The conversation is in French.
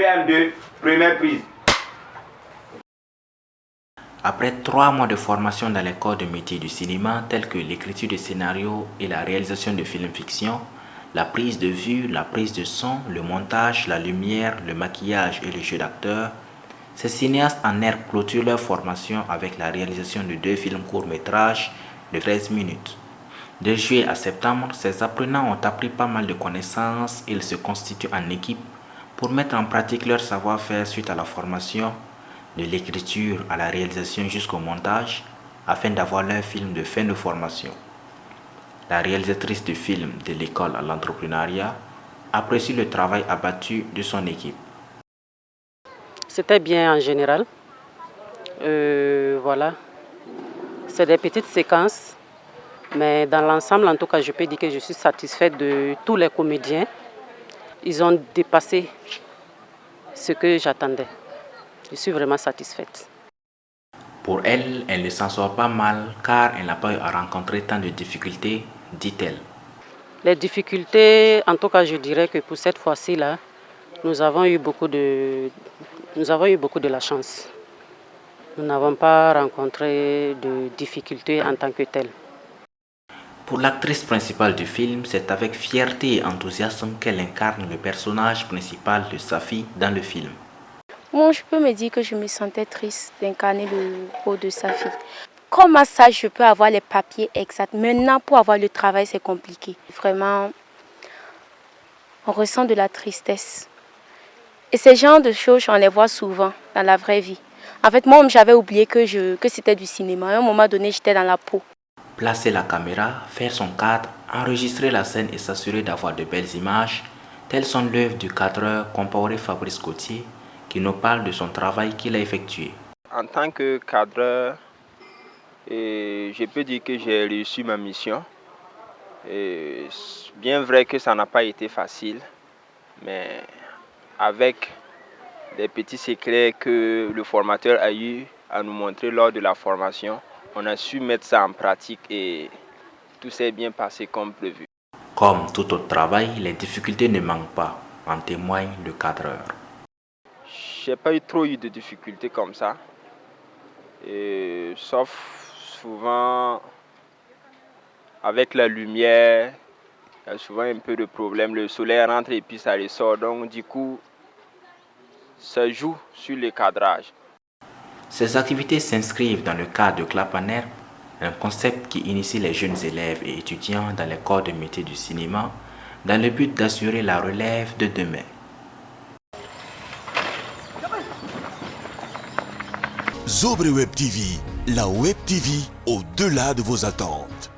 CM2, première prise. Après 3 mois de formation dans les corps de métier du cinéma, tels que l'écriture de scénarios et la réalisation de films fiction, la prise de vue, la prise de son, le montage, la lumière, le maquillage et le jeu d'acteur, ces cinéastes en herbe clôturent leur formation avec la réalisation de 2 films courts-métrages de 13 minutes. De juillet à septembre, ces apprenants ont appris pas mal de connaissances et ils se constituent en équipe pour mettre en pratique leur savoir-faire suite à la formation, de l'écriture à la réalisation jusqu'au montage, afin d'avoir leur film de fin de formation. La réalisatrice du film de l'école à l'entrepreneuriat apprécie le travail abattu de son équipe. C'était bien en général. Voilà. C'est des petites séquences, mais dans l'ensemble, en tout cas, je peux dire que je suis satisfaite de tous les comédiens. Ils ont dépassé ce que j'attendais. Je suis vraiment satisfaite. Pour elle, elle ne s'en sort pas mal car elle n'a pas eu à rencontrer tant de difficultés, dit-elle. Les difficultés, en tout cas, je dirais que pour cette fois-ci, là, nous avons eu beaucoup de la chance. Nous n'avons pas rencontré de difficultés en tant que telles. Pour l'actrice principale du film, c'est avec fierté et enthousiasme qu'elle incarne le personnage principal de Safi dans le film. Moi, je peux me dire que je me sentais triste d'incarner le rôle de Safi. Comment ça, je peux avoir les papiers exacts? Maintenant, pour avoir le travail, c'est compliqué. Vraiment, on ressent de la tristesse. Et ces genres de choses, on les voit souvent dans la vraie vie. En fait, moi, j'avais oublié que c'était du cinéma. À un moment donné, j'étais dans la peau. Placer la caméra, faire son cadre, enregistrer la scène et s'assurer d'avoir de belles images, telles sont l'œuvre du cadreur Compaoré Fabrice Gauthier, qui nous parle de son travail qu'il a effectué. En tant que cadreur, je peux dire que j'ai réussi ma mission. Bien vrai que ça n'a pas été facile, mais avec des petits secrets que le formateur a eu à nous montrer lors de la formation, on a su mettre ça en pratique et tout s'est bien passé comme prévu. Comme tout autre travail, les difficultés ne manquent pas, en témoigne le cadreur. J'ai pas trop eu de difficultés comme ça, sauf souvent avec la lumière, il y a souvent un peu de problème. Le soleil rentre et puis ça ressort, donc du coup, ça joue sur le cadrage. Ces activités s'inscrivent dans le cadre de Clap en herbe, un concept qui initie les jeunes élèves et étudiants dans les corps de métier du cinéma dans le but d'assurer la relève de demain. Zobre Web TV, la Web TV au-delà de vos attentes.